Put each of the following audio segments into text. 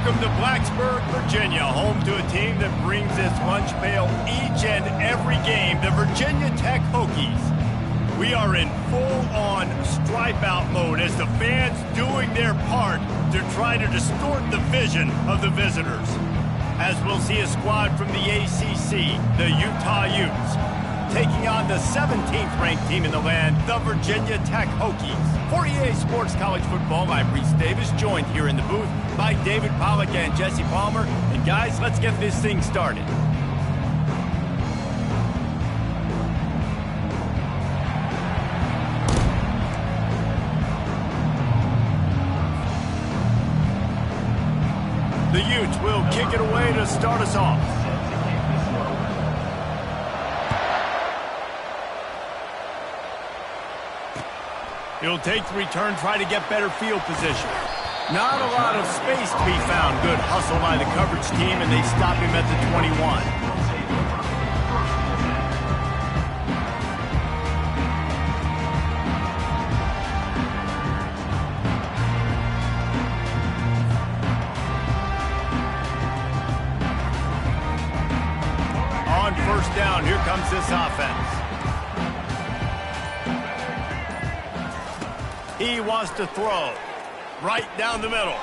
Welcome to Blacksburg, Virginia, home to a team that brings its lunch pail each and every game, the Virginia Tech Hokies. We are in full-on stripe-out mode as the fans doing their part to try to distort the vision of the visitors. As we'll see a squad from the ACC, the Utah Utes, taking on the 17th ranked team in the land, the Virginia Tech Hokies. For EA Sports College Football, I'm Reese Davis, joined here in the booth by David Pollack and Jesse Palmer. And guys, let's get this thing started. The Utes will kick it away to start us off. He'll take the return, try to get better field position. Not a lot of space to be found. Good hustle by the coverage team, and they stop him at the 21. On first down, here comes this offense. He wants to throw right down the middle.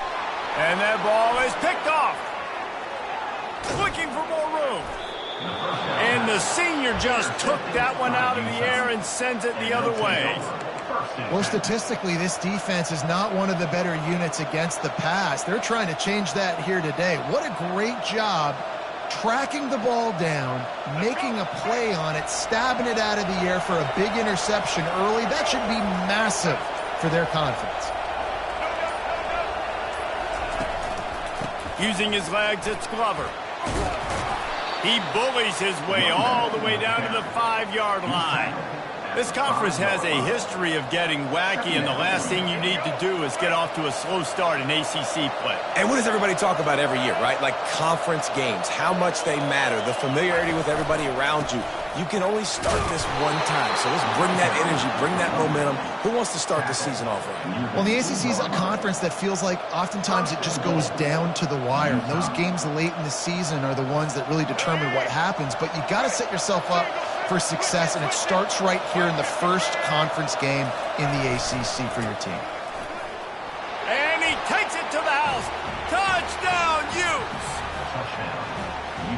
And that ball is picked off. Looking for more room. And the senior just took that one out of the air and sends it the other way. Well, statistically, this defense is not one of the better units against the pass. They're trying to change that here today. What a great job tracking the ball down, making a play on it, stabbing it out of the air for a big interception early. That should be massive for their confidence. Using his legs, it's Glover. He bullies his way all the way down to the 5-yard line. This conference has a history of getting wacky, and the last thing you need to do is get off to a slow start in ACC play. And what does everybody talk about every year, right? Like conference games, how much they matter, the familiarity with everybody around you. You can only start this one time, so let's bring that energy, bring that momentum. Who wants to start the season off right? Well, the ACC is a conference that feels like oftentimes it just goes down to the wire. And those games late in the season are the ones that really determine what happens. But you got to set yourself up for success, and it starts right here in the first conference game in the ACC for your team. And he takes it to the house. Touchdown, Utes!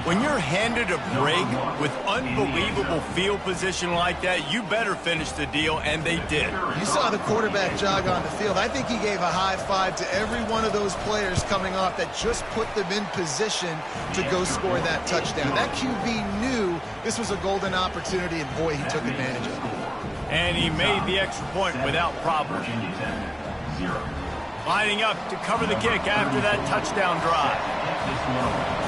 When you're handed a break with unbelievable field position like that, you better finish the deal, and they did. You saw the quarterback jog on the field. I think he gave a high five to every one of those players coming off that just put them in position to go score that touchdown. That QB knew this was a golden opportunity, and boy, he took advantage of it. And he made the extra point without problem. Lining up to cover the kick after that touchdown drive.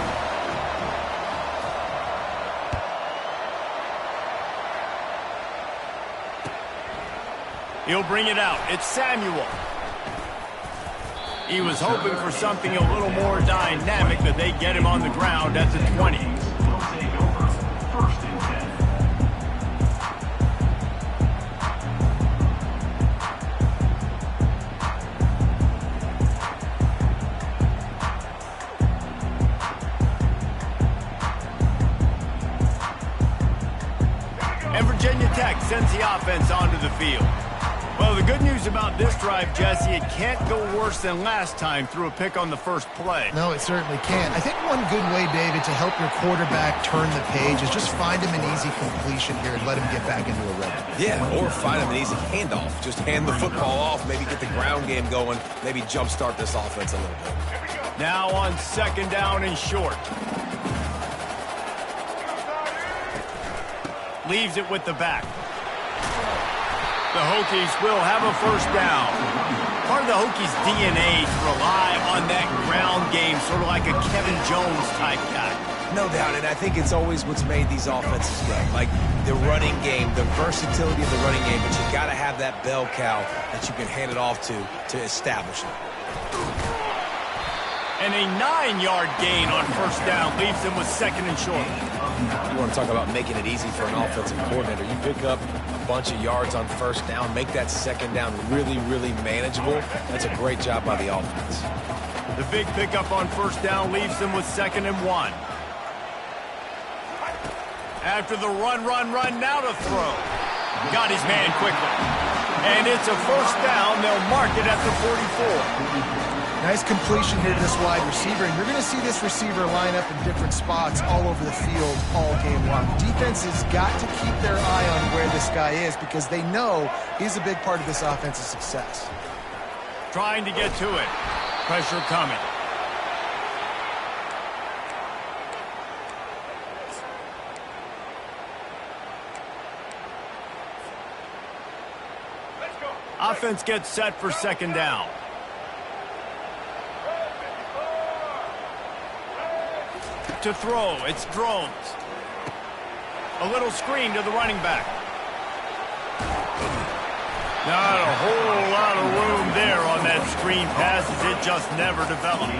He'll bring it out. It's Samuel. He was hoping for something a little more dynamic, but they get him on the ground at the 20. And Virginia Tech sends the offense onto the field. Well, the good news about this drive, Jesse, it can't go worse than last time through a pick on the first play. No, it certainly can't. I think one good way, David, to help your quarterback turn the page is just find him an easy completion here and let him get back into a rhythm. Yeah, or find him an easy handoff. Just hand the football off, maybe get the ground game going, maybe jumpstart this offense a little bit. Now on second down and short. Leaves it with the back. The Hokies will have a first down. Part of the Hokies' DNA is to rely on that ground game, sort of like a Kevin Jones type guy. No doubt, and I think it's always what's made these offenses great. Like the running game, the versatility of the running game, but you got to have that bell cow that you can hand it off to establish it. And a 9-yard gain on first down leaves them with second and short. You want to talk about making it easy for an offensive coordinator. You pick up a bunch of yards on first down, make that second down really, really manageable. That's a great job by the offense. The big pickup on first down leaves them with 2nd and 1. After the run, now to throw. Got his man quickly. And it's a first down. They'll mark it at the 44. Nice completion here to this wide receiver. And you're going to see this receiver line up in different spots all over the field all game long. Defense has got to keep their eye on where this guy is because they know he's a big part of this offense's success. Trying to get to it. Pressure coming. Offense gets set for 2nd down. To throw, it's Drones. A little screen to the running back. Not a whole lot of room there on that screen pass as it just never developed.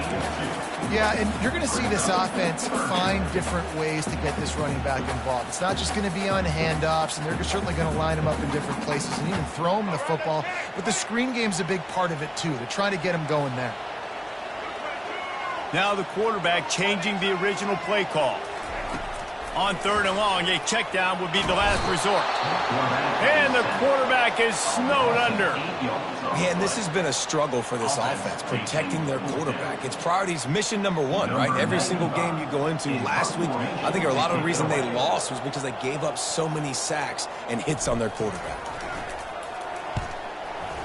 Yeah, and you're going to see this offense find different ways to get this running back involved. It's not just going to be on handoffs, and they're certainly going to line him up in different places and even throw him the football. But the screen game's a big part of it, too. They're trying to get him going there. Now the quarterback changing the original play call. On 3rd and long, a check down would be the last resort. And the quarterback is snowed under. Man, this has been a struggle for this offense, protecting their quarterback. It's priorities mission number 1, right? Every single game you go into last week, I think a lot of the reason they lost was because they gave up so many sacks and hits on their quarterback.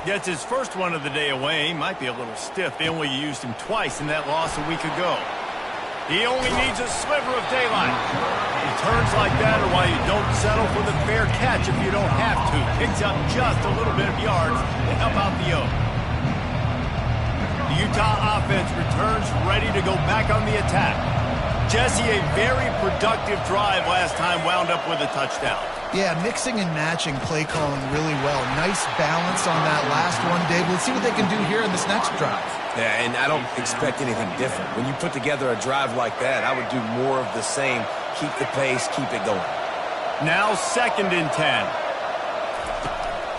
Gets his first one of the day away. Might be a little stiff. They only used him twice in that loss a week ago. He only needs a sliver of daylight. Returns like that are why you don't settle for the fair catch if you don't have to. Picks up just a little bit of yards to help out the O. The Utah offense returns ready to go back on the attack. Jesse, a very productive drive last time, wound up with a touchdown. Yeah, mixing and matching play calling really well. Nice balance on that last one, Dave. Let's see what they can do here in this next drive. Yeah, and I don't expect anything different. When you put together a drive like that, I would do more of the same. Keep the pace, keep it going. Now 2nd and 10.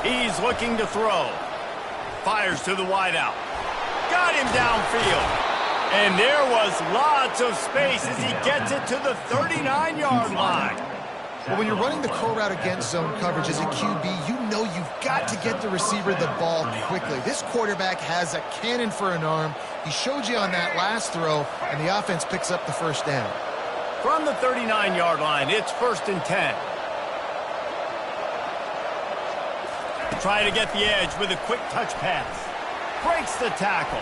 He's looking to throw. Fires to the wideout. Got him downfield. And there was lots of space as he gets it to the 39-yard line. Well, when you're running the curl route against zone coverage as a QB, you know you've got to get the receiver the ball quickly. This quarterback has a cannon for an arm. He showed you on that last throw, and the offense picks up the first down. From the 39-yard line, it's 1st and 10. Try to get the edge with a quick touch pass. Breaks the tackle.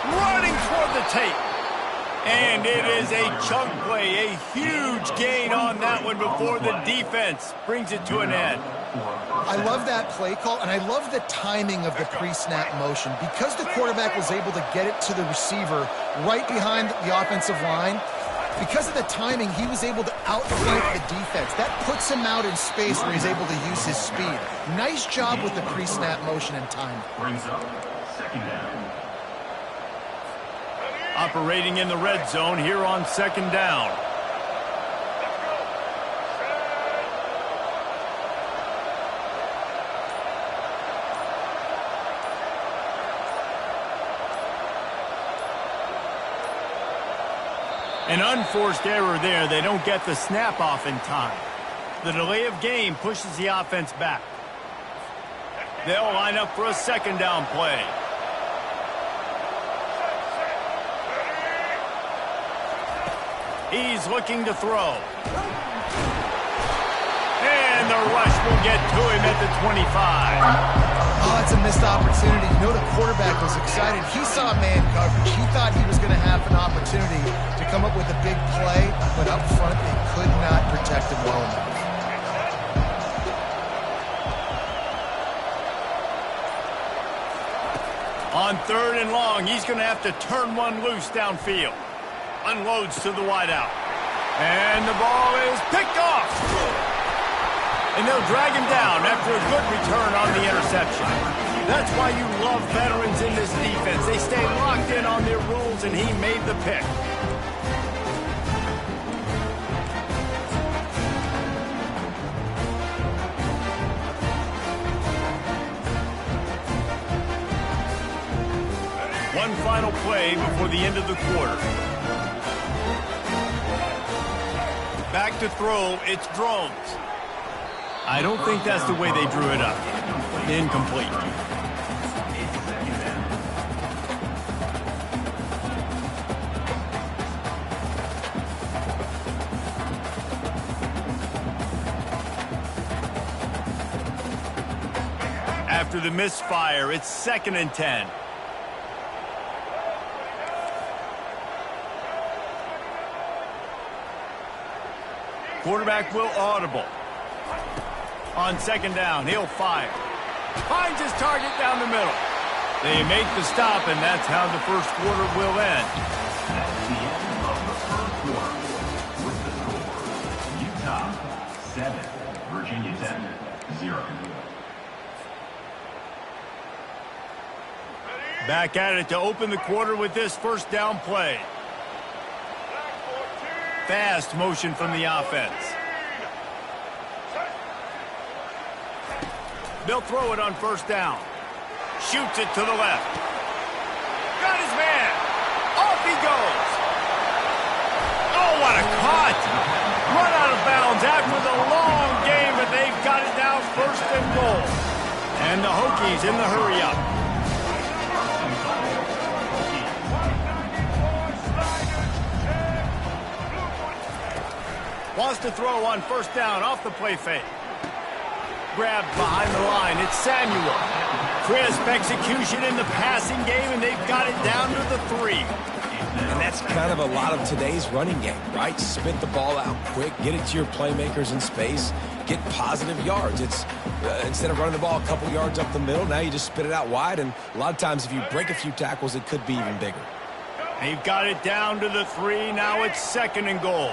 Running toward the tape. And it is a chunk play, a huge gain on that one before the defense brings it to an end. I love that play call, and I love the timing of the pre-snap motion. Because the quarterback was able to get it to the receiver right behind the offensive line, because of the timing, he was able to outflank the defense. That puts him out in space where he's able to use his speed. Nice job with the pre-snap motion and timing. Brings up 2nd down. Operating in the red zone here on 2nd down. An unforced error there. They don't get the snap off in time. The delay of game pushes the offense back. They'll line up for a 2nd down play. He's looking to throw. And the rush will get to him at the 25. Oh, that's a missed opportunity. You know the quarterback was excited. He saw man coverage. He thought he was going to have an opportunity to come up with a big play, but up front they could not protect him well enough. On 3rd and long, he's going to have to turn one loose downfield. Unloads to the wideout. And the ball is picked off. And they'll drag him down after a good return on the interception. That's why you love veterans in this defense. They stay locked in on their roles, and he made the pick. One final play before the end of the quarter. Back to throw, it's Drones. I don't think that's the way they drew it up. Incomplete. After the misfire, it's 2nd and 10. Quarterback will audible. On 2nd down, he'll fire. Finds his target down the middle. They make the stop, and that's how the first quarter will end. That's the end of the first quarter. With the score, Utah 7, Virginia Tech 0. Back at it to open the quarter with this first down play. Fast motion from the offense. They'll throw it on 1st down. Shoots it to the left. Got his man. Off he goes. Oh, what a cut. Run out of bounds after the long game, but they've got it now 1st and goal. And the Hokies in the hurry-up. Wants to throw on 1st down off the play fake. Grabbed behind the line. It's Samuel. Crisp execution in the passing game, and they've got it down to the 3. And that's kind of a lot of today's running game, right? Spit the ball out quick, get it to your playmakers in space, get positive yards. It's instead of running the ball a couple yards up the middle, now you just spit it out wide, and a lot of times if you break a few tackles, it could be even bigger. They've got it down to the 3. Now it's 2nd and goal.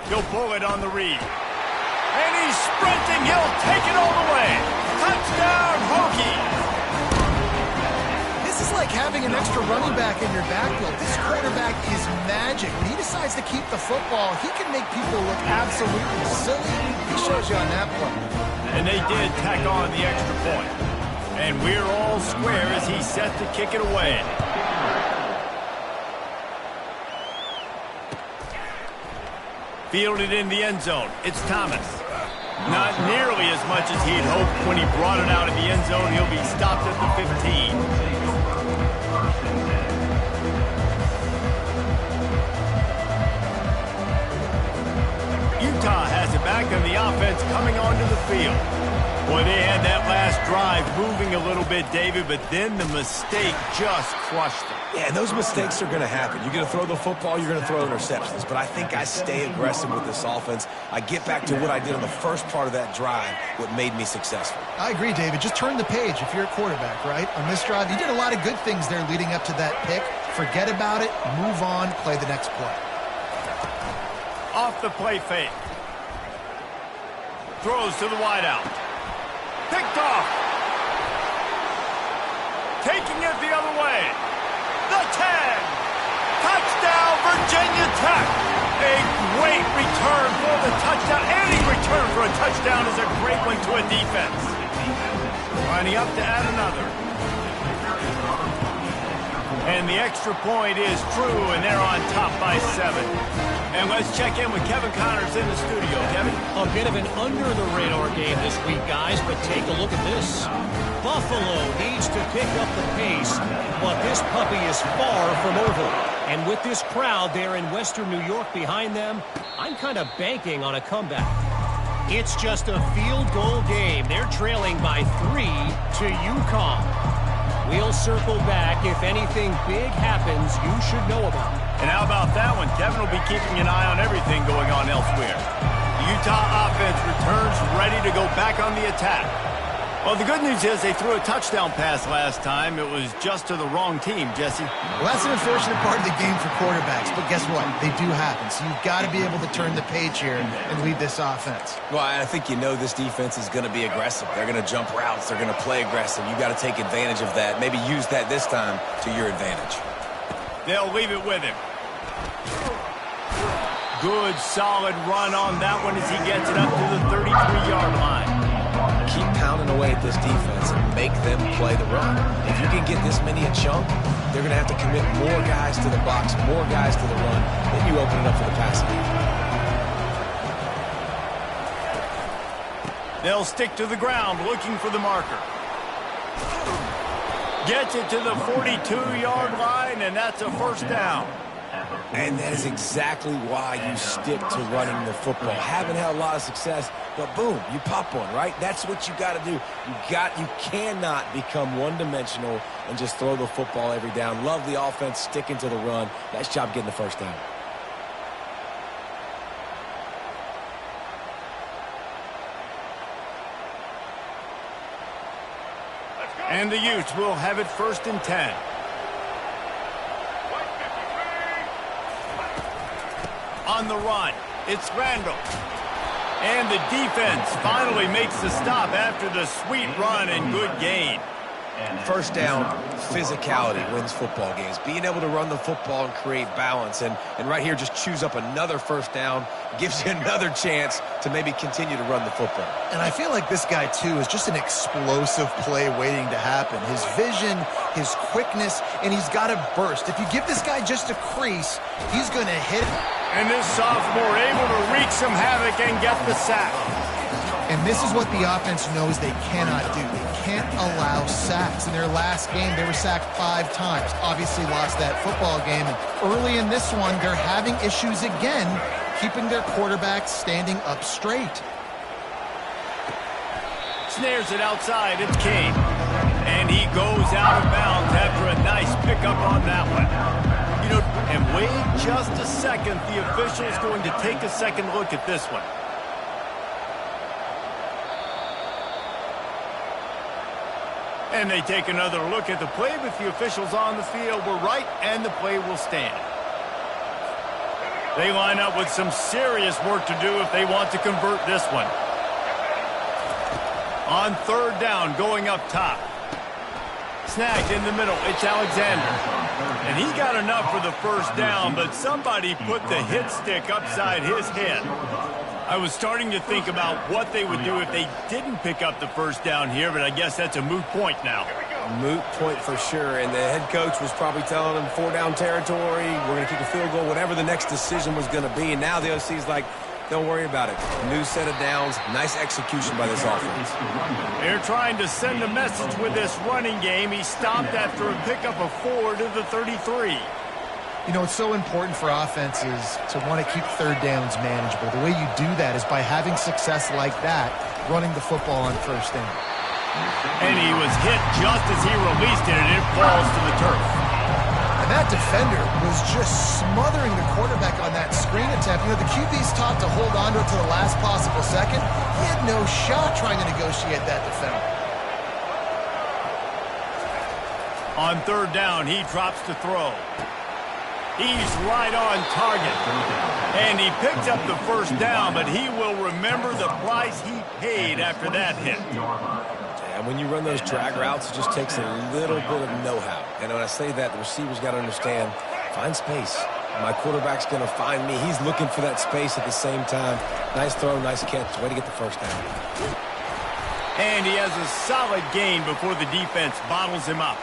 He'll pull it on the read. And he's sprinting. He'll take it all the way. Touchdown, Hokies. This is like having an extra running back in your backfield. This quarterback is magic. When he decides to keep the football, he can make people look absolutely silly. He shows you on that play. And they did tack on the extra point. And we're all square as he's set to kick it away. Fielded in the end zone. It's Thomas. Not nearly as much as he'd hoped when he brought it out of the end zone. He'll be stopped at the 15. Utah has it back, and the offense coming onto the field. Boy, they had that last drive moving a little bit, David, but then the mistake just crushed them. Yeah, and those mistakes are going to happen. You're going to throw the football, you're going to throw interceptions. But I think I stay aggressive with this offense. I get back to what I did on the first part of that drive, what made me successful. I agree, David. Just turn the page if you're a quarterback, right? On this drive, you did a lot of good things there leading up to that pick. Forget about it, move on, play the next play. Off the play fake. Throws to the wideout. Picked off. Taking it the other way. The 10. Touchdown, Virginia Tech. A great return for the touchdown. Any return for a touchdown is a great one to a defense. Lining up to add another. And the extra point is true, and they're on top by 7. And let's check in with Kevin Connors in the studio. Kevin? A bit of an under-the-radar game this week, guys, but take a look at this. Buffalo needs to pick up the pace, but this puppy is far from over. And with this crowd there in Western New York behind them, I'm kind of banking on a comeback. It's just a field goal game. They're trailing by 3 to UConn. We'll circle back. If anything big happens, you should know about it. And how about that one? Kevin will be keeping an eye on everything going on elsewhere. The Utah offense returns ready to go back on the attack. Well, the good news is they threw a touchdown pass last time. It was just to the wrong team, Jesse. Well, that's an unfortunate part of the game for quarterbacks, but guess what? They do happen. So you've got to be able to turn the page here and lead this offense. Well, I think you know this defense is going to be aggressive. They're going to jump routes. They're going to play aggressive. You've got to take advantage of that. Maybe use that this time to your advantage. They'll leave it with him. Good, solid run on that one as he gets it up to the 33-yard line. Keep pounding away at this defense and make them play, the run. If you can get this many a chunk, they're going to have to commit more guys to the box, more guys to the run. Then you open it up for the passing game. They'll stick to the ground looking for the marker. Gets it to the 42-yard line, and that's a first down. And that is exactly why you stick to running the football. Haven't had a lot of success, but boom, you pop one, right? That's what you got to do. You cannot become one-dimensional and just throw the football every down. Love the offense sticking to the run. Nice job getting the first down. And the Utes will have it 1st and 10. On the run, it's Randall. And the defense finally makes the stop after the sweet run and good gain. First down, physicality wins football games. Being able to run the football and create balance. And right here, just choose up another first down. Gives you another chance to maybe continue to run the football. And I feel like this guy, too, is just an explosive play waiting to happen. His vision, his quickness, and he's got to burst. If you give this guy just a crease, he's going to hit it. And this sophomore able to wreak some havoc and get the sack. And this is what the offense knows they cannot do. They can't allow sacks. In their last game, they were sacked 5 times. Obviously lost that football game. And early in this one, they're having issues again keeping their quarterback standing up straight. Snares it outside. It's King. And he goes out of bounds after a nice pickup on that one. You know, and wait just a second. The official's going to take a second look at this one. And they take another look at the play, but the officials on the field were right, and the play will stand. They line up with some serious work to do if they want to convert this one. On 3rd down, going up top. Snagged in the middle, it's Alexander. And he got enough for the first down, but somebody put the hit stick upside his head. I was starting to think about what they would do if they didn't pick up the first down here, but I guess that's a moot point now. Moot point for sure, and the head coach was probably telling them 4-down territory, we're going to kick a field goal, whatever the next decision was going to be, and now the OC's like, don't worry about it. New set of downs, nice execution by this offense. They're trying to send a message with this running game. He stopped after a pickup of 4 to the 33. You know, it's so important for offenses to want to keep 3rd downs manageable. The way you do that is by having success like that, running the football on 1st down. And he was hit just as he released it, and it falls to the turf. And that defender was just smothering the quarterback on that screen attempt. You know, the QB's taught to hold on to it to the last possible second. He had no shot trying to negotiate that defender. On 3rd down, he drops to throw. He's right on target. And he picks up the first down, but he will remember the price he paid after that hit. And when you run those drag routes, it just takes a little bit of know-how. And when I say that, the receiver's got to understand, find space. My quarterback's going to find me. He's looking for that space at the same time. Nice throw, nice catch. Way to get the first down. And he has a solid gain before the defense bottles him up.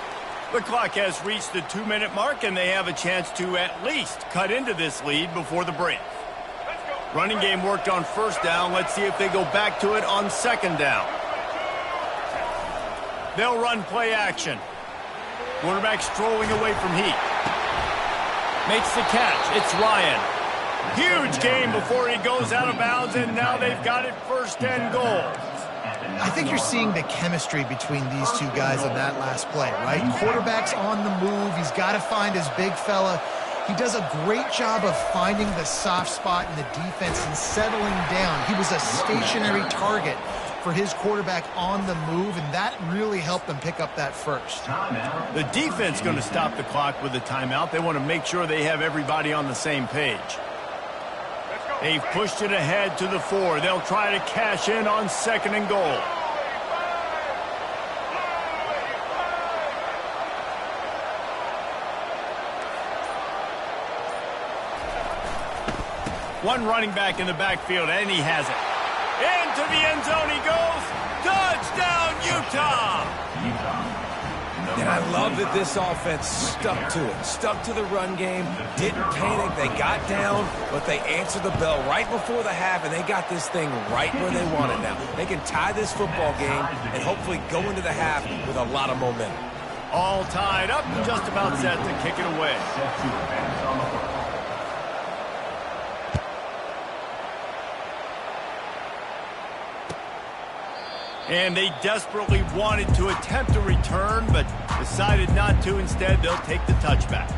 The clock has reached the 2-minute mark, and they have a chance to at least cut into this lead before the break. Running game worked on 1st down. Let's see if they go back to it on 2nd down. They'll run play action. Quarterback strolling away from Heat. Makes the catch. It's Ryan. Huge gain before he goes out of bounds, and now they've got it 1st and goal. I think you're seeing the chemistry between these two guys on that last play, right? Quarterback's on the move. He's got to find his big fella. He does a great job of finding the soft spot in the defense and settling down. He was a stationary target for his quarterback on the move, and that really helped them pick up that first. The defense going to stop the clock with a timeout. They want to make sure they have everybody on the same page. They've pushed it ahead to the 4. They'll try to cash in on 2nd and goal. One running back in the backfield, and he has it. Into the end zone he goes. Touchdown, Utah! I love that this offense stuck to it, stuck to the run game, didn't panic. They got down, but they answered the bell right before the half, and they got this thing right where they want it now. They can tie this football game and hopefully go into the half with a lot of momentum. All tied up and just about set to kick it away. Set to advance on the football. And they desperately wanted to attempt a return, but decided not to. Instead, they'll take the touchback.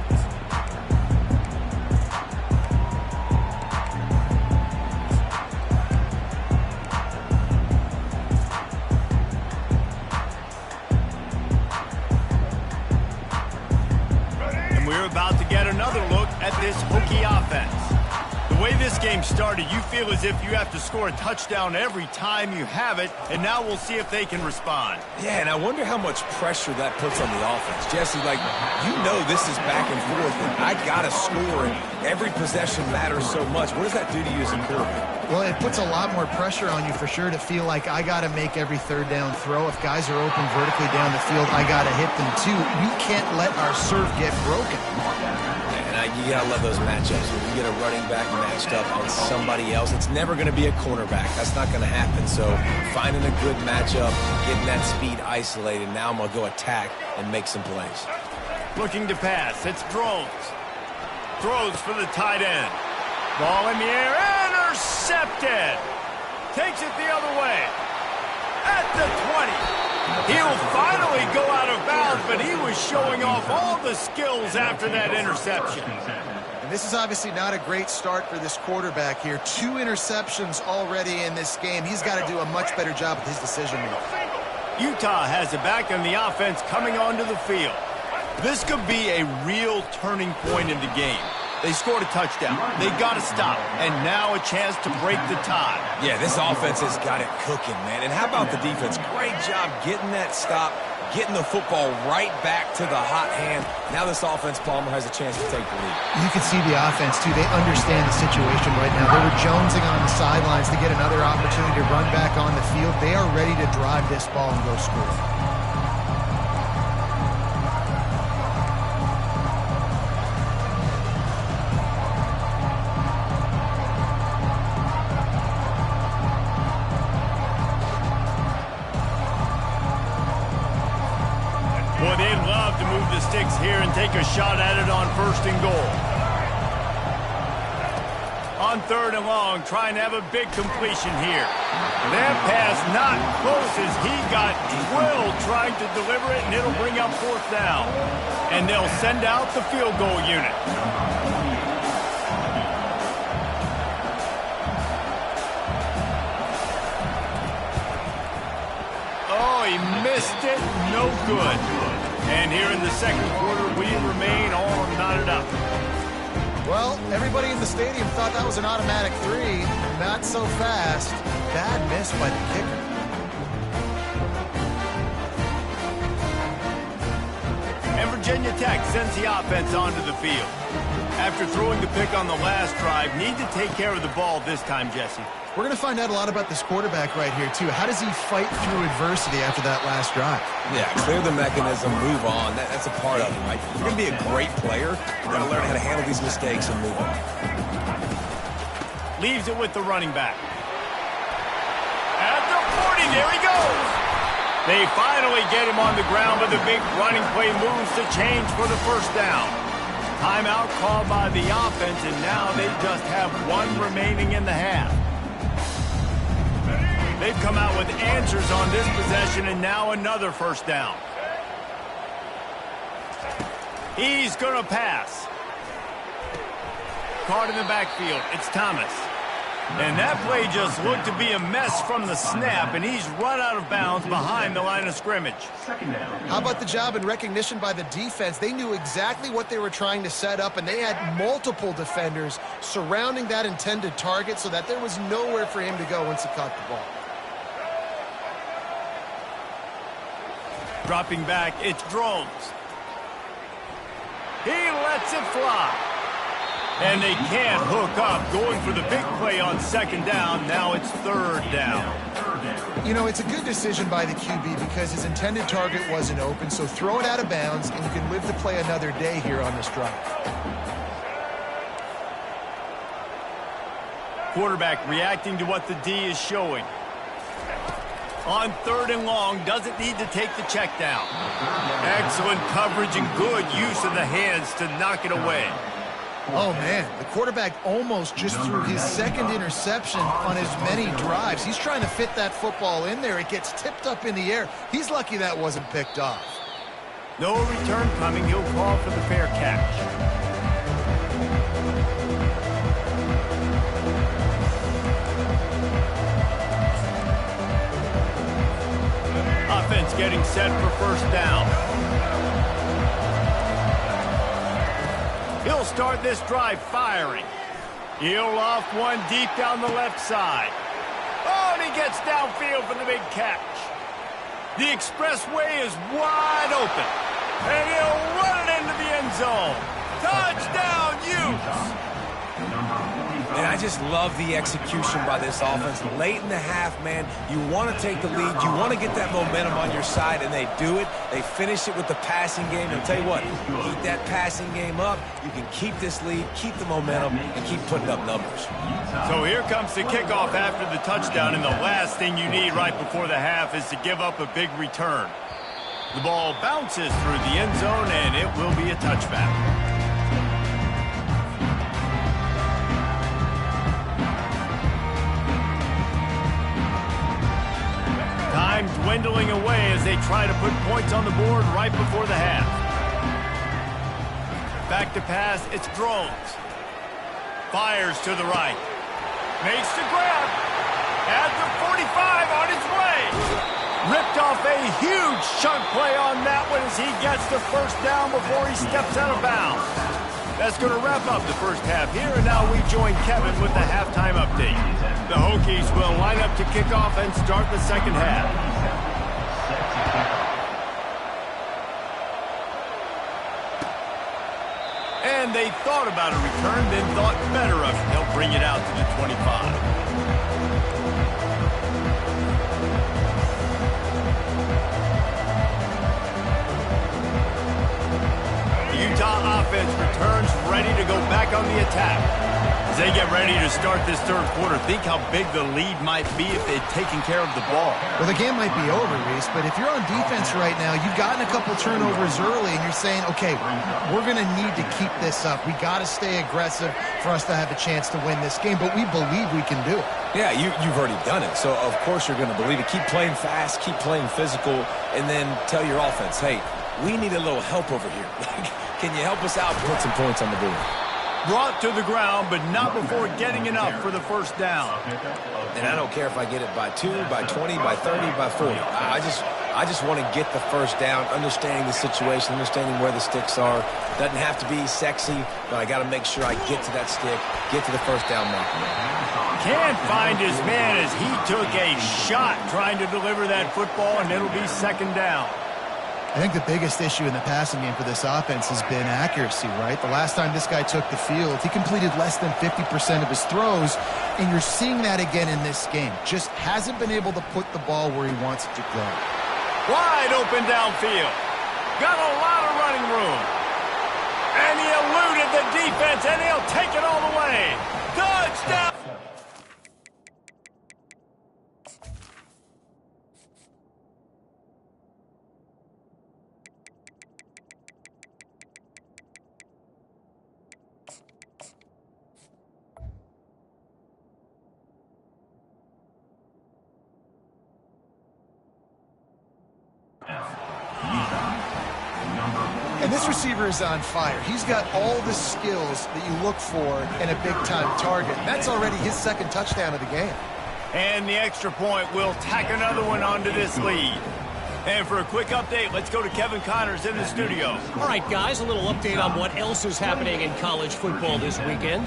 And we're about to get another look at this Hokie offense. The way this game started, you feel as if you have to score a touchdown every time you have it, and now we'll see if they can respond. Yeah, and I wonder how much pressure that puts on the offense. Jesse, like, you know this is back and forth, and I got to score, and every possession matters so much. What does that do to you as a quarterback? Well, it puts a lot more pressure on you for sure to feel like I got to make every third down throw. If guys are open vertically down the field, I got to hit them too. You can't let our serve get broken. And you gotta love those matchups. When you get a running back matched up on somebody else, it's never going to be a cornerback. That's not going to happen. So finding a good matchup, getting that speed isolated, now I'm going to go attack and make some plays. Looking to pass. It's Drones. Throws for the tight end. Ball in the air. Intercepted. Takes it the other way. At the 20. He'll finally go out of bounds, but he was showing off all the skills after that interception. And this is obviously not a great start for this quarterback here. 2 interceptions already in this game. He's got to do a much better job with his decision-making. Utah has it back and the offense coming onto the field. This could be a real turning point in the game. They scored a touchdown. They got to stop. And now a chance to break the tie. Yeah, this offense has got it cooking, man. And how about the defense? Great job getting that stop, getting the football right back to the hot hand. Now this offense, Palmer, has a chance to take the lead. You can see the offense, too. They understand the situation right now. They were jonesing on the sidelines to get another opportunity to run back on the field. They are ready to drive this ball and go score. Boy, they'd love to move the sticks here and take a shot at it on 1st and goal. On 3rd and long, trying to have a big completion here. That pass not close as he got drilled trying to deliver it, and it'll bring up 4th down. And they'll send out the field goal unit. Oh, he missed it. No good. And here in the 2nd quarter, we remain all knotted up. Well, everybody in the stadium thought that was an automatic 3. Not so fast. Bad miss by the kicker. And Virginia Tech sends the offense onto the field. After throwing the pick on the last drive, need to take care of the ball this time, Jesse. We're going to find out a lot about this quarterback right here, too. How does he fight through adversity after that last drive? Yeah, clear the mechanism, move on. That's a part of it, right? If you're going to be a great player, you're going to learn how to handle these mistakes and move on. Leaves it with the running back. At the 40, there he goes. They finally get him on the ground, but the big running play moves to change for the 1st down. Timeout called by the offense, and now they just have 1 remaining in the half. They've come out with answers on this possession, and now another 1st down. He's going to pass. Caught in the backfield. It's Thomas. And that play just looked to be a mess from the snap, and he's run out of bounds behind the line of scrimmage. How about the job and recognition by the defense? They knew exactly what they were trying to set up, and they had multiple defenders surrounding that intended target so that there was nowhere for him to go once he caught the ball. Dropping back, it's Drones. He lets it fly. And they can't hook up. Going for the big play on 2nd down. Now it's 3rd down. You know, it's a good decision by the QB because his intended target wasn't open, so throw it out of bounds, and you can live to play another day here on this drive. Quarterback reacting to what the D is showing. On 3rd and long, doesn't need to take the check down. Excellent coverage and good use of the hands to knock it away. Oh, man, the quarterback almost just threw his second interception on as many drives. He's trying to fit that football in there. It gets tipped up in the air. He's lucky that wasn't picked off. No return coming. He'll call for the fair catch. Offense getting set for first down. He'll start this drive firing. He'll off one deep down the left side. Oh, and he gets downfield for the big catch. The expressway is wide open. And he'll run it into the end zone. Touchdown, Utes! And I just love the execution by this offense. Late in the half, man, you want to take the lead. You want to get that momentum on your side, and they do it. They finish it with the passing game. And I'll tell you what, keep that passing game up. You can keep this lead, keep the momentum, and keep putting up numbers. So here comes the kickoff after the touchdown, and the last thing you need right before the half is to give up a big return. The ball bounces through the end zone, and it will be a touchback. Time dwindling away as they try to put points on the board right before the half. Back to pass, it's Drones. Fires to the right. Makes the grab. At the 45 on his way. Ripped off a huge chunk play on that one as he gets the first down before he steps out of bounds. That's going to wrap up the first half here, and now we join Kevin with the halftime update. The Hokies will line up to kick off and start the second half. And they thought about a return, then thought better of it. They'll bring it out to the 25. Utah offense returns ready to go back on the attack. As they get ready to start this third quarter, think how big the lead might be if they'd taken care of the ball. Well, the game might be over, Reese, but if you're on defense right now, you've gotten a couple turnovers early, and you're saying, okay, we're going to need to keep this up. We got to stay aggressive for us to have a chance to win this game, but we believe we can do it. Yeah, you've already done it, so of course you're going to believe it. Keep playing fast, keep playing physical, and then tell your offense, hey, we need a little help over here. Can you help us out and put some points on the board? Brought to the ground, but not before getting enough for the first down. And I don't care if I get it by 2, by 20, by 30, by 40. I just want to get the first down, understanding the situation, understanding where the sticks are. Doesn't have to be sexy, but I got to make sure I get to that stick, get to the first down mark. Can't find his man as he took a shot trying to deliver that football, and it'll be second down. I think the biggest issue in the passing game for this offense has been accuracy, right? The last time this guy took the field, he completed less than 50% of his throws, and you're seeing that again in this game. Just hasn't been able to put the ball where he wants it to go. Wide open downfield. Got a lot of running room. And he eluded the defense, and he'll take it all the way. Touchdown! And this receiver is on fire. He's got all the skills that you look for in a big-time target. That's already his second touchdown of the game. And the extra point will tack another one onto this lead. And for a quick update, let's go to Kevin Connors in the studio. All right, guys, a little update on what else is happening in college football this weekend.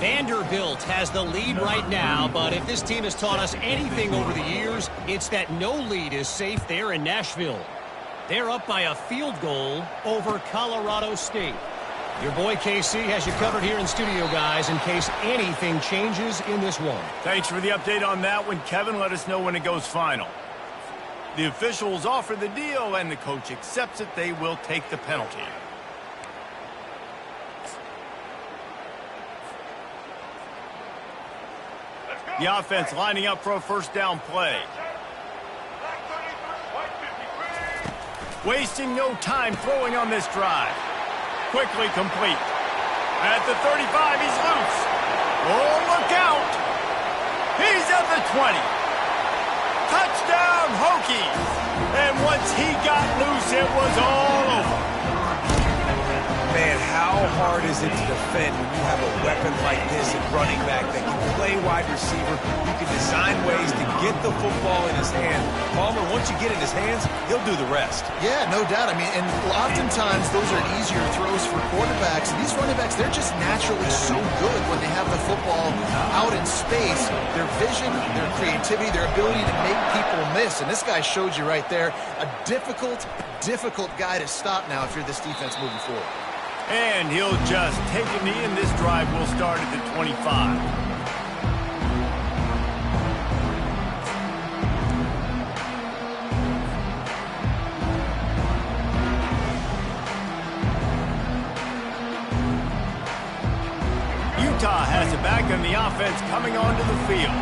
Vanderbilt has the lead right now, but if this team has taught us anything over the years, it's that no lead is safe there in Nashville. They're up by a field goal over Colorado State. Your boy KC has you covered here in studio, guys, in case anything changes in this one. Thanks for the update on that one, Kevin. Let us know when it goes final. The officials offer the deal, and the coach accepts it. They will take the penalty. The offense lining up for a first down play. Wasting no time throwing on this drive. Quickly complete. At the 35, he's loose. Oh, look out. He's at the 20. Touchdown, Hokies. And once he got loose, it was all over. Man, how hard is it to defend when you have a weapon like this at running back that can play wide receiver? You can design ways to get the football in his hand. Palmer, once you get in his hands, he'll do the rest. Yeah, no doubt. I mean, and oftentimes those are easier throws for quarterbacks. These running backs, they're just naturally so good when they have the football out in space. Their vision, their creativity, their ability to make people miss. And this guy showed you right there, a difficult guy to stop now if you're this defense moving forward. And he'll just take a knee, and this drive will start at the 25. Utah has it back on the offense coming onto the field.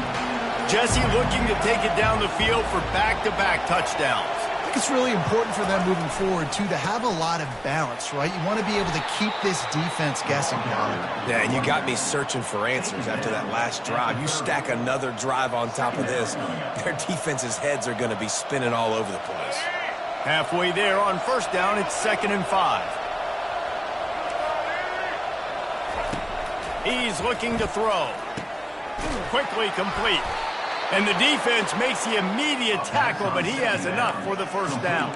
Jesse looking to take it down the field for back-to-back touchdowns. I think it's really important for them moving forward, too, to have a lot of balance, right? You want to be able to keep this defense guessing, Colin. Yeah, and you got me searching for answers after that last drive. You stack another drive on top of this, their defense's heads are going to be spinning all over the place. Halfway there on first down, it's 2nd and 5. He's looking to throw. Quickly complete. And the defense makes the immediate tackle, but he has enough for the first down.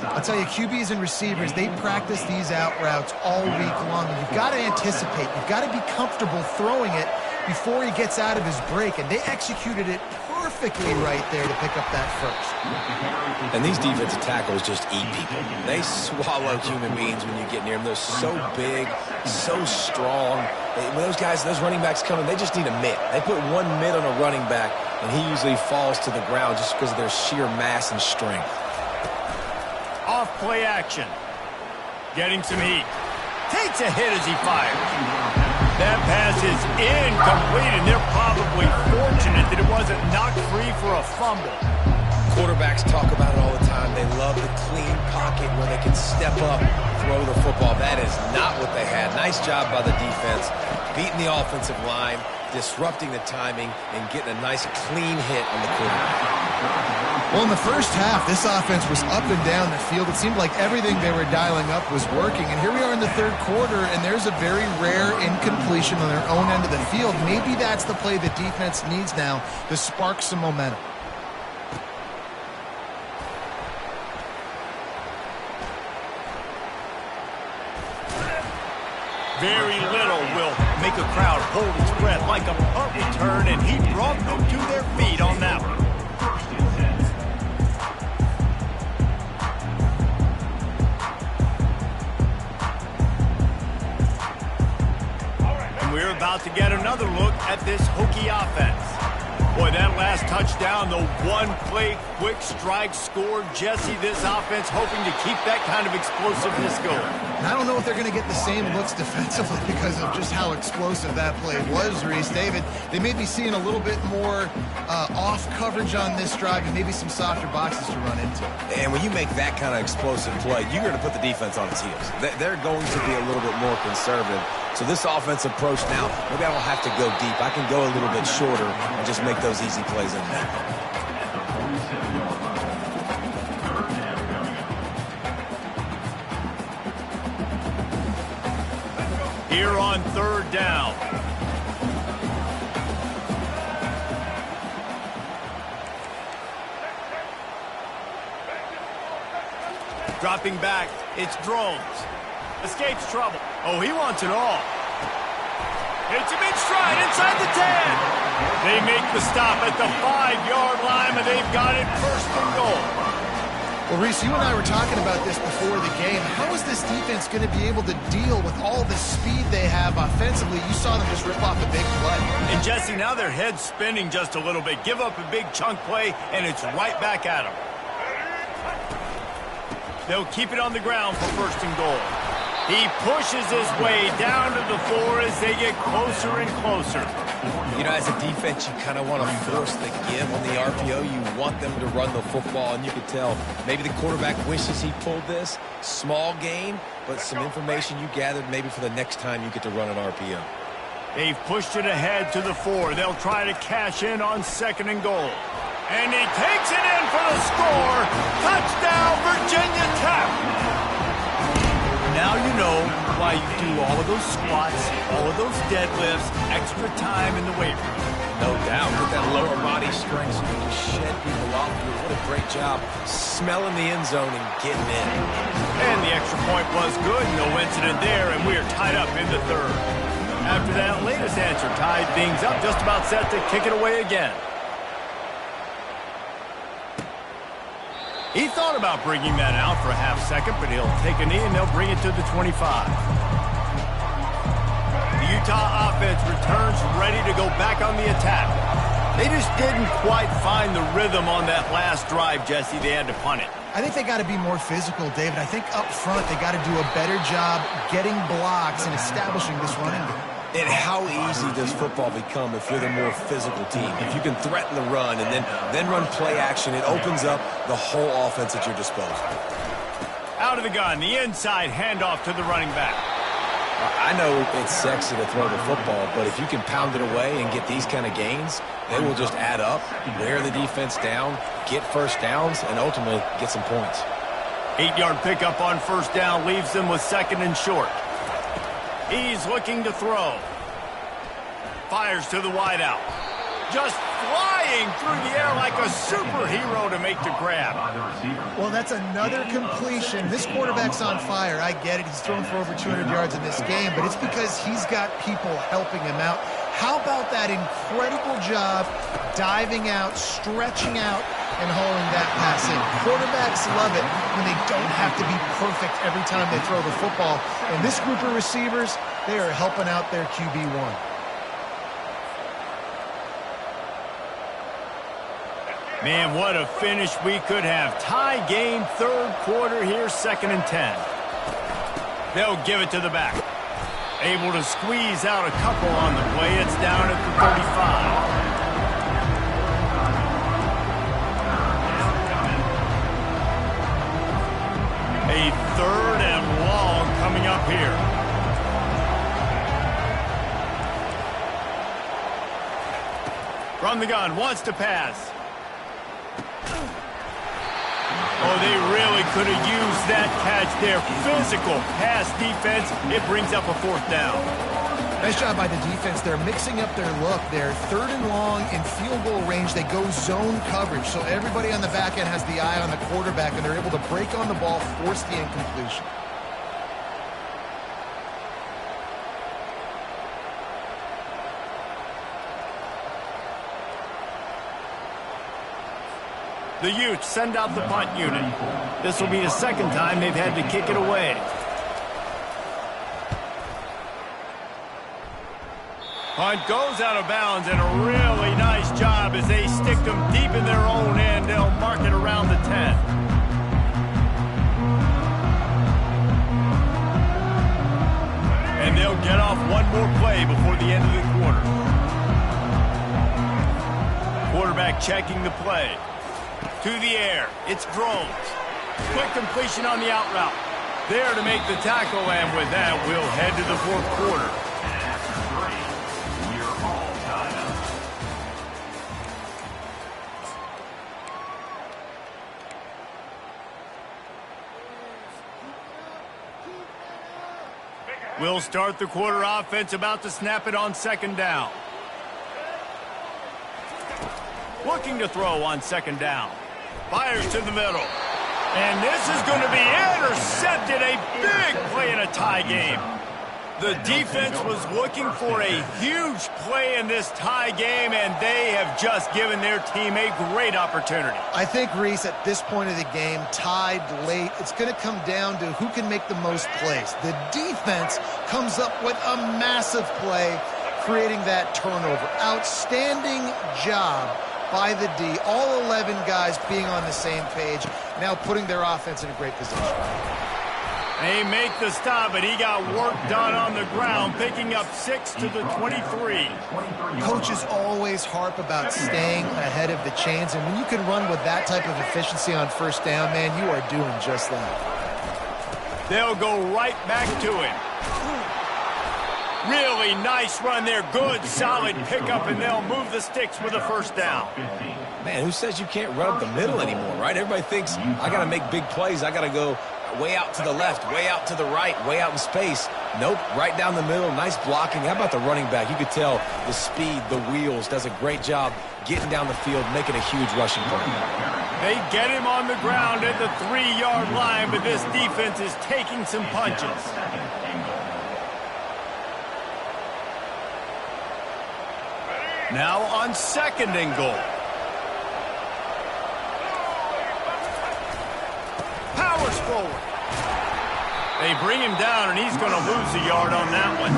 I'll tell you, QBs and receivers, they practice these out routes all week long. And you've got to anticipate. You've got to be comfortable throwing it before he gets out of his break. And they executed it perfectly right there to pick up that first. And these defensive tackles just eat people. They swallow human beings when you get near them. They're so big, so strong. When those guys, those running backs come in, they just need a mitt. They put one mitt on a running back, and he usually falls to the ground just because of their sheer mass and strength. Off play action. Getting some heat. Takes a hit as he fires. That pass is incomplete, and they're probably fortunate that it wasn't knocked free for a fumble. Quarterbacks talk about it all the time. They love the clean pocket where they can step up, throw the football. That is not what they had. Nice job by the defense, beating the offensive line, disrupting the timing, and getting a nice clean hit on the quarterback. Well, in the first half, this offense was up and down the field. It seemed like everything they were dialing up was working. And here we are in the third quarter, and there's a very rare incompletion on their own end of the field. Maybe that's the play the defense needs now to spark some momentum. Very little will make a crowd hold its breath like a punt return, and he brought them to their feet on that one. And we're about to get another look at this Hokie offense. Boy, that last touchdown, the one-play quick strike scored. Jesse, this offense hoping to keep that kind of explosiveness going. And I don't know if they're going to get the same looks defensively because of just how explosive that play was, Reese. David, they may be seeing a little bit more off coverage on this drive and maybe some softer boxes to run into. And when you make that kind of explosive play, you're going to put the defense on its heels. They're going to be a little bit more conservative. So this offensive approach now, maybe I don't have to go deep. I can go a little bit shorter and just make those easy plays in there. Here on third down. Dropping back, it's Drones. Escapes trouble. Oh, he wants it all. Hits him in stride inside the 10. They make the stop at the 5-yard line, and they've got it 1st and goal. Well, Reese, you and I were talking about this before the game. How is this defense going to be able to deal with all the speed they have offensively? You saw them just rip off a big play. And, Jesse, now their head's spinning just a little bit. Give up a big chunk play, and it's right back at them. They'll keep it on the ground for first and goal. He pushes his way down to the floor as they get closer and closer. You know, as a defense, you kind of want to force the give on the RPO. You want them to run the football, and you can tell maybe the quarterback wishes he pulled this. Small gain, but some information you gathered maybe for the next time you get to run an RPO. They've pushed it ahead to the 4. They'll try to cash in on second and goal. And he takes it in for the score. Touchdown, Virginia Tech. Now you know why you do all of those squats, all of those deadlifts, extra time in the weight room. No doubt. With that lower body strength, so you can shed people off. What a great job smelling the end zone and getting in. And the extra point was good. No incident there, and we are tied up in the third. After that latest answer tied things up, just about set to kick it away again. He thought about bringing that out for a half second, but he'll take a knee and they'll bring it to the 25. The Utah offense returns ready to go back on the attack. They just didn't quite find the rhythm on that last drive, Jesse. They had to punt it. I think they got to be more physical, David. I think up front they got to do a better job getting blocks and establishing this running game. And how easy does football become if you're the more physical team? If you can threaten the run and then run play action, it opens up the whole offense at your disposal. Out of the gun, the inside handoff to the running back. I know it's sexy to throw the football, but if you can pound it away and get these kind of gains, they will just add up, wear the defense down, get first downs, and ultimately get some points. 8-yard pickup on first down leaves them with second and short. He's looking to throw. Fires to the wideout. Just flying through the air like a superhero to make the grab. Well, that's another completion. This quarterback's on fire. I get it. He's thrown for over 200 yards in this game, but it's because he's got people helping him out. How about that incredible job diving out, stretching out, and hauling that pass in? Quarterbacks love it when they don't have to be perfect every time they throw the football. And this group of receivers, they are helping out their QB1. Man, what a finish we could have. Tie game, third quarter here, 2nd and 10. They'll give it to the back. Able to squeeze out a couple on the play. It's down at the 35. A 3rd and long coming up here. From the gun, wants to pass. Oh, they really could have used that catch there. Physical pass defense. It brings up a 4th down. Nice job by the defense. They're mixing up their look. They're 3rd and long in field goal range. They go zone coverage. So everybody on the back end has the eye on the quarterback, and they're able to break on the ball, force the incompletion. The Utes send out the punt unit. This will be the 2nd time they've had to kick it away. Punt goes out of bounds, and a really nice job as they stick them deep in their own end. They'll mark it around the 10. And they'll get off one more play before the end of the quarter. Quarterback checking the play. To the air, it's Drones. Quick completion on the out route. There to make the tackle, and with that, we'll head to the 4th quarter. We're all tied up. We'll start the quarter offense, about to snap it on 2nd down. Looking to throw on 2nd down. Fires to the middle. And this is going to be intercepted. A big play in a tie game. The defense was looking for a huge play in this tie game, and they have just given their team a great opportunity. I think, Reese, at this point of the game, tied late, it's going to come down to who can make the most plays. The defense comes up with a massive play, creating that turnover. Outstanding job by the D. All 11 guys being on the same page, now putting their offense in a great position. They make the stop, but he got work done on the ground, picking up 6 to the 23. Coaches always harp about staying ahead of the chains, and when you can run with that type of efficiency on first down, man, you are doing just that. They'll go right back to him. Really nice run there. Good, solid pickup, and they'll move the sticks with a first down. Man, who says you can't run up the middle anymore, right? Everybody thinks, I got to make big plays. I got to go way out to the left, way out to the right, way out in space. Nope, right down the middle. Nice blocking. How about the running back? You could tell the speed, the wheels, does a great job getting down the field, making a huge rushing play. They get him on the ground at the 3-yard line, but this defense is taking some punches. Now on 2nd and goal. Powers forward. They bring him down, and he's going to lose a yard on that one.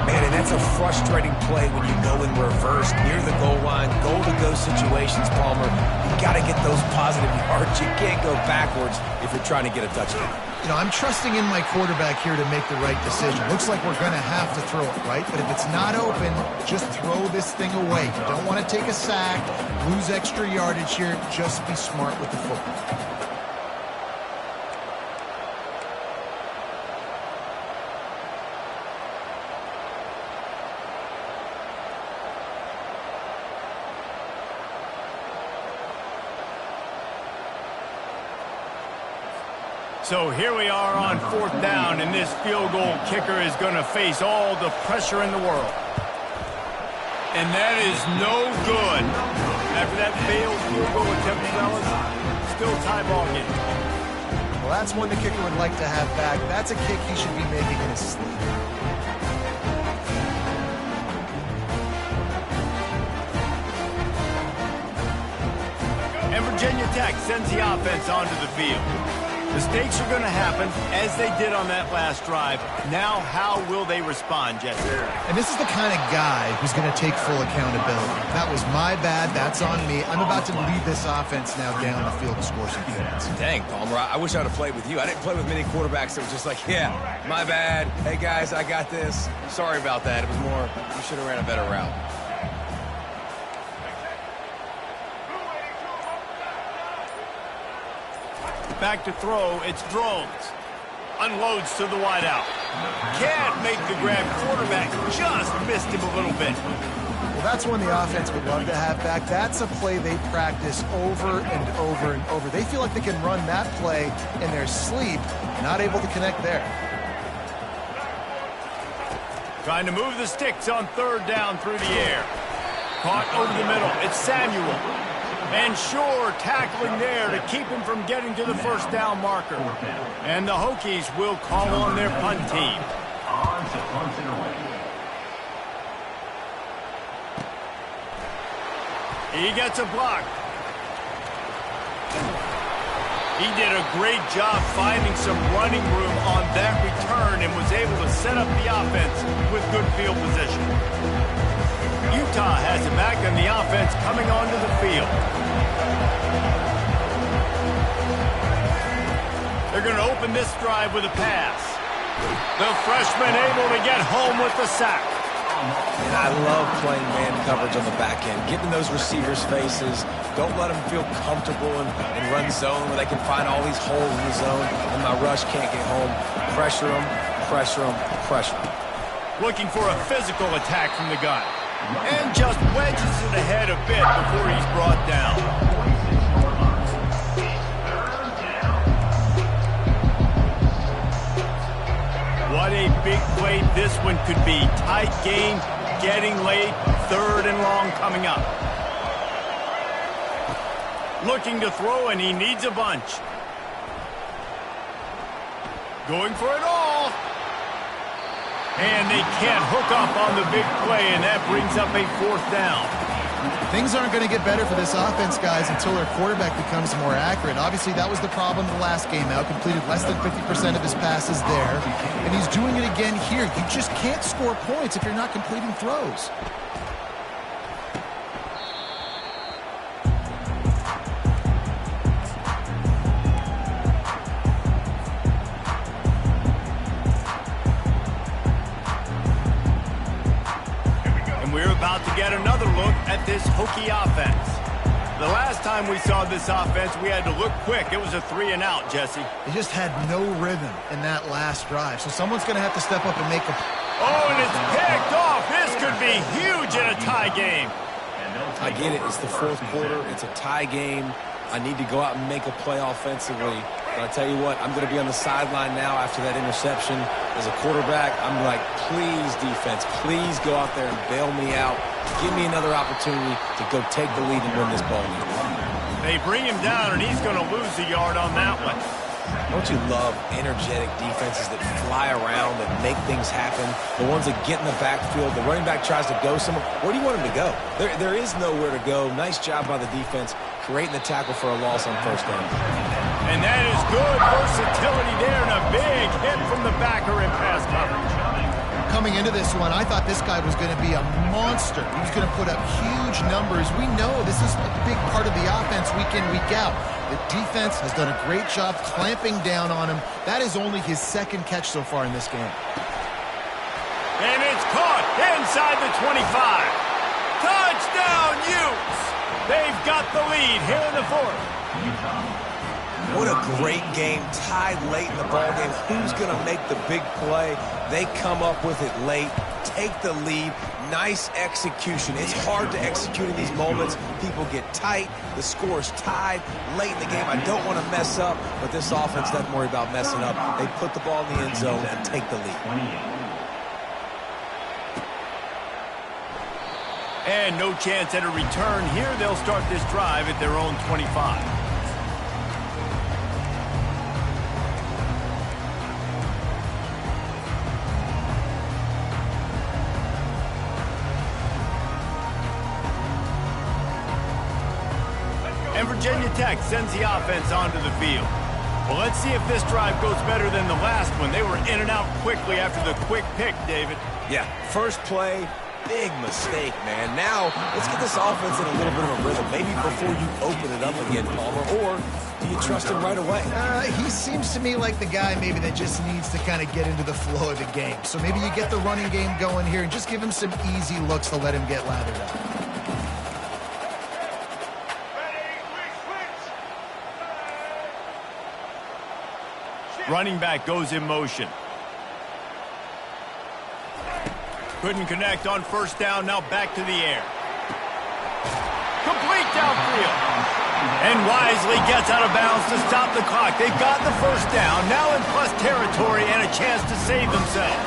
Man, and that's a frustrating play when you go in reverse near the goal line. Goal-to-go situations, Palmer. You got to get those positive yards. You can't go backwards if you're trying to get a touchdown. You know, I'm trusting in my quarterback here to make the right decision. Looks like we're going to have to throw it, right? But if it's not open, just throw this thing away. You don't want to take a sack, lose extra yardage here. Just be smart with the football. So here we are on 4th down, and this field goal kicker is going to face all the pressure in the world. And that is no good. After that failed field goal attempt, fellas, still tie ball game. Well, that's one the kicker would like to have back. That's a kick he should be making in his sleep. And Virginia Tech sends the offense onto the field. Mistakes are going to happen, as they did on that last drive. Now, how will they respond, Jesse? And this is the kind of guy who's going to take full accountability. That was my bad. That's on me. I'm about to lead this offense now down the field to score some points. Dang, Palmer, I wish I'd have played with you. I didn't play with many quarterbacks that were just like, yeah, my bad. Hey, guys, I got this. Sorry about that. It was more, you should have ran a better route. Back to throw, it's Drones. Unloads to the wideout. Can't make the grab. Quarterback just missed him a little bit. Well, that's one the offense would love to have back. That's a play they practice over and over and over. They feel like they can run that play in their sleep, not able to connect there. Trying to move the sticks on 3rd down through the air. Caught over the middle. It's Samuel. And Shore tackling there to keep him from getting to the first down marker. And the Hokies will call on their punt team. On to punt it away. He gets a block. He did a great job finding some running room on that return and was able to set up the offense with good field position. Utah has it back, and the offense coming onto the field. They're going to open this drive with a pass. The freshman able to get home with the sack. And I love playing man coverage on the back end, getting those receivers' faces. Don't let them feel comfortable and run zone where they can find all these holes in the zone, and my rush can't get home. Pressure them, pressure them, pressure them. Looking for a physical attack from the gun. And just wedges it ahead a bit before he's brought down. What a big play this one could be. Tight game, getting late, 3rd and long coming up. Looking to throw, and he needs a bunch. Going for it all. And they can't hook up on the big play, and that brings up a 4th down. Things aren't going to get better for this offense, guys, until their quarterback becomes more accurate. Obviously, that was the problem the last game out. Completed less than 50% of his passes there. And he's doing it again here. You just can't score points if you're not completing throws. We're about to get another look at this Hokie offense. The last time we saw this offense, we had to look quick. It was a 3-and-out, Jesse. They just had no rhythm in that last drive. So someone's going to have to step up and make a... Oh, and it's picked off. This could be huge in a tie game. I get it. It's the 4th quarter. It's a tie game. I need to go out and make a play offensively. But I tell you what, I'm going to be on the sideline now after that interception. As a quarterback, I'm like, please, defense, please go out there and bail me out. Give me another opportunity to go take the lead and win this ball game. They bring him down, and he's going to lose a yard on that one. Don't you love energetic defenses that fly around and make things happen? The ones that get in the backfield, the running back tries to go somewhere. Where do you want him to go? There is nowhere to go. Nice job by the defense, creating the tackle for a loss on 1st down. And that is good versatility there, and a big hit from the backer in pass coverage. Coming into this one, I thought this guy was going to be a monster. He was going to put up huge numbers. We know this is a big part of the offense week in, week out. The defense has done a great job clamping down on him. That is only his 2nd catch so far in this game. And it's caught inside the 25. Touchdown, Utes! They've got the lead here in the 4th. What a great game, tied late in the ball game. Who's going to make the big play? They come up with it late, take the lead. Nice execution. It's hard to execute in these moments. People get tight. The score's tied late in the game. I don't want to mess up, but this offense doesn't worry about messing up. They put the ball in the end zone and take the lead. And no chance at a return here. They'll start this drive at their own 25. And Virginia Tech sends the offense onto the field. Well, let's see if this drive goes better than the last one. They were in and out quickly after the quick pick, David. Yeah, first play, big mistake, man. Now, let's get this offense in a little bit of a rhythm. Maybe before you open it up again, Palmer, or do you trust him right away? He seems to me like the guy maybe that just needs to kind of get into the flow of the game. So maybe you get the running game going here and just give him some easy looks to let him get lathered up. Running back goes in motion. Couldn't connect on 1st down. Now back to the air. Complete downfield. And wisely gets out of bounds to stop the clock. They've got the 1st down. Now in plus territory and a chance to save themselves.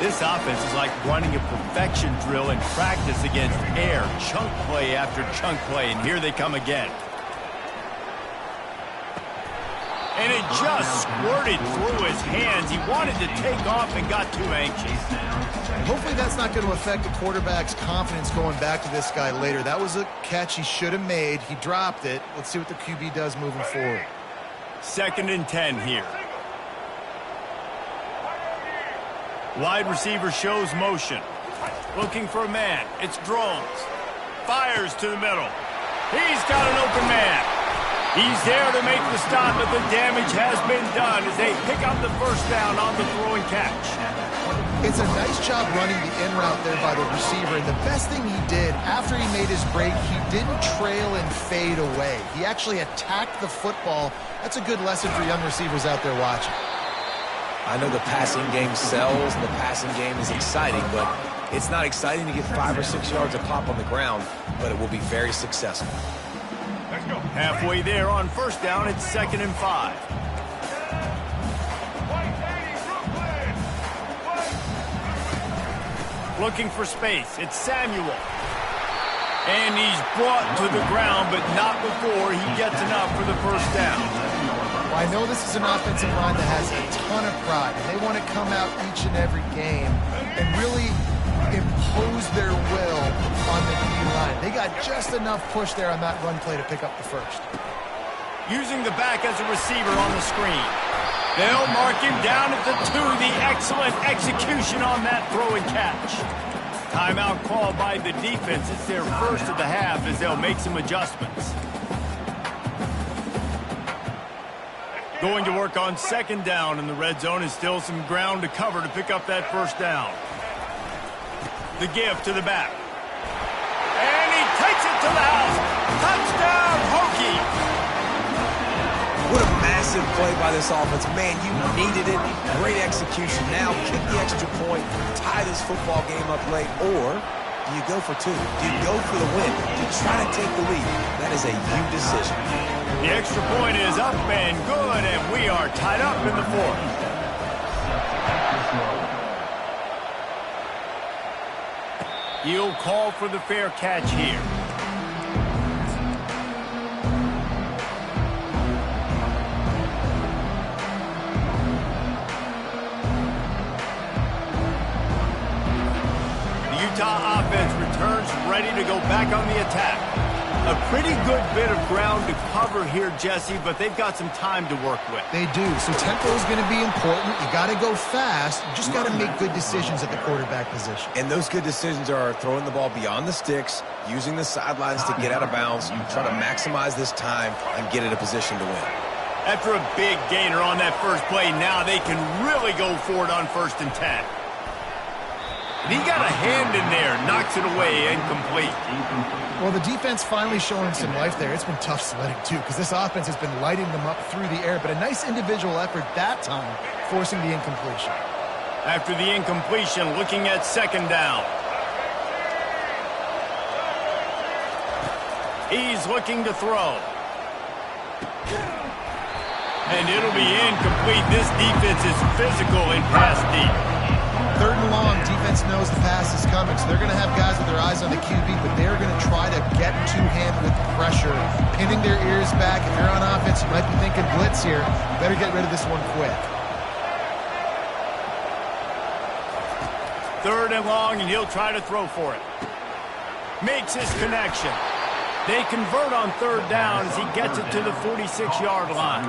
This offense is like running a perfection drill in practice against air. Chunk play after chunk play. And here they come again. And it just squirted through his hands. He wanted to take off and got too anxious. Hopefully that's not going to affect the quarterback's confidence going back to this guy later. That was a catch he should have made. He dropped it. Let's see what the QB does moving forward. 2nd and 10 here. Wide receiver shows motion. Looking for a man. It's Drones. Fires to the middle. He's got an open man. He's there to make the stop, but the damage has been done as they pick up the 1st down on the throw and catch. It's a nice job running the in route there by the receiver, and the best thing he did after he made his break, he didn't trail and fade away. He actually attacked the football. That's a good lesson for young receivers out there watching. I know the passing game sells, and the passing game is exciting, but it's not exciting to get 5 or 6 yards a pop on the ground, but it will be very successful. Halfway there on 1st down, it's 2nd and 5. Looking for space. It's Samuel. And he's brought to the ground, but not before he gets enough for the 1st down. Well, I know this is an offensive line that has a ton of pride, and they want to come out each and every game and really impose their will on the D-line. They got just enough push there on that run play to pick up the first. Using the back as a receiver on the screen. They'll mark him down at the 2. The excellent execution on that throw and catch. Timeout called by the defense. It's their first of the half as they'll make some adjustments. Going to work on second down in the red zone is still some ground to cover to pick up that first down. The give to the back. And he takes it to the house. Touchdown, Hokie! What a massive play by this offense. Man, you needed it. Great execution. Now kick the extra point, tie this football game up late, or do you go for 2? Do you go for the win? Do you try to take the lead? That is a you decision. The extra point is up and good, and we are tied up in the 4th. He'll call for the fair catch here. The Utah offense returns ready to go back on the attack. A pretty good bit of ground to cover here, Jesse, but they've got some time to work with. They do. So tempo is going to be important. You got to go fast. You just got to make good decisions at the quarterback position. And those good decisions are throwing the ball beyond the sticks, using the sidelines to get out of bounds, try to maximize this time and get in a position to win. After a big gainer on that first play, now they can really go for it on 1st and 10. And he got a hand in there, knocks it away, incomplete. Well, the defense finally showing some life there. It's been tough sledding, too, because this offense has been lighting them up through the air, but a nice individual effort that time, forcing the incompletion. After the incompletion, looking at second down. He's looking to throw. And it'll be incomplete. This defense is physical in pass deep. 3rd and long, defense knows the pass is coming, so they're going to have guys with their eyes on the QB, but they're going to try to get two-hand with pressure, pinning their ears back. If you're on offense, you might be thinking blitz here. Better get rid of this one quick. 3rd and long, and he'll try to throw for it. Makes his connection. They convert on 3rd down as he gets it to the 46-yard line.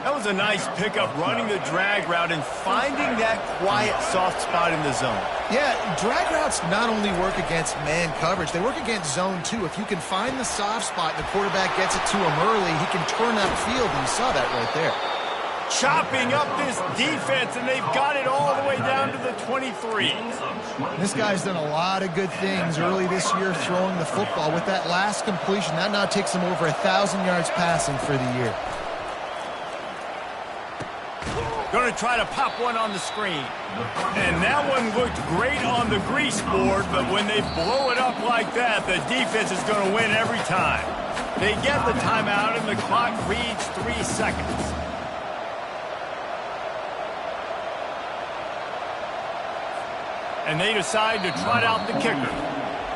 That was a nice pickup, running the drag route and finding that quiet, soft spot in the zone. Yeah, drag routes not only work against man coverage, they work against zone too. If you can find the soft spot and the quarterback gets it to him early, he can turn upfield, and you saw that right there. Chopping up this defense, and they've got it all the way down to the 23. This guy's done a lot of good things early this year throwing the football. With that last completion, that now takes him over 1,000 yards passing for the year. Going to try to pop one on the screen. And that one looked great on the grease board, but when they blow it up like that, the defense is going to win every time. They get the timeout, and the clock reads 3 seconds. And they decide to trot out the kicker.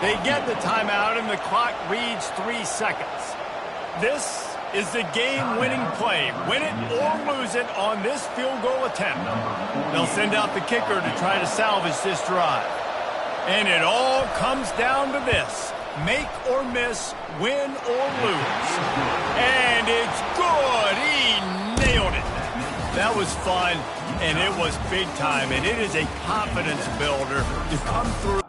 They get the timeout, and the clock reads 3 seconds. This is the game-winning play. Win it or lose it on this field goal attempt. They'll send out the kicker to try to salvage this drive. And it all comes down to this. Make or miss, win or lose. And it's good. He nailed it. That was fun, and it was big time, and it is a confidence builder to come through.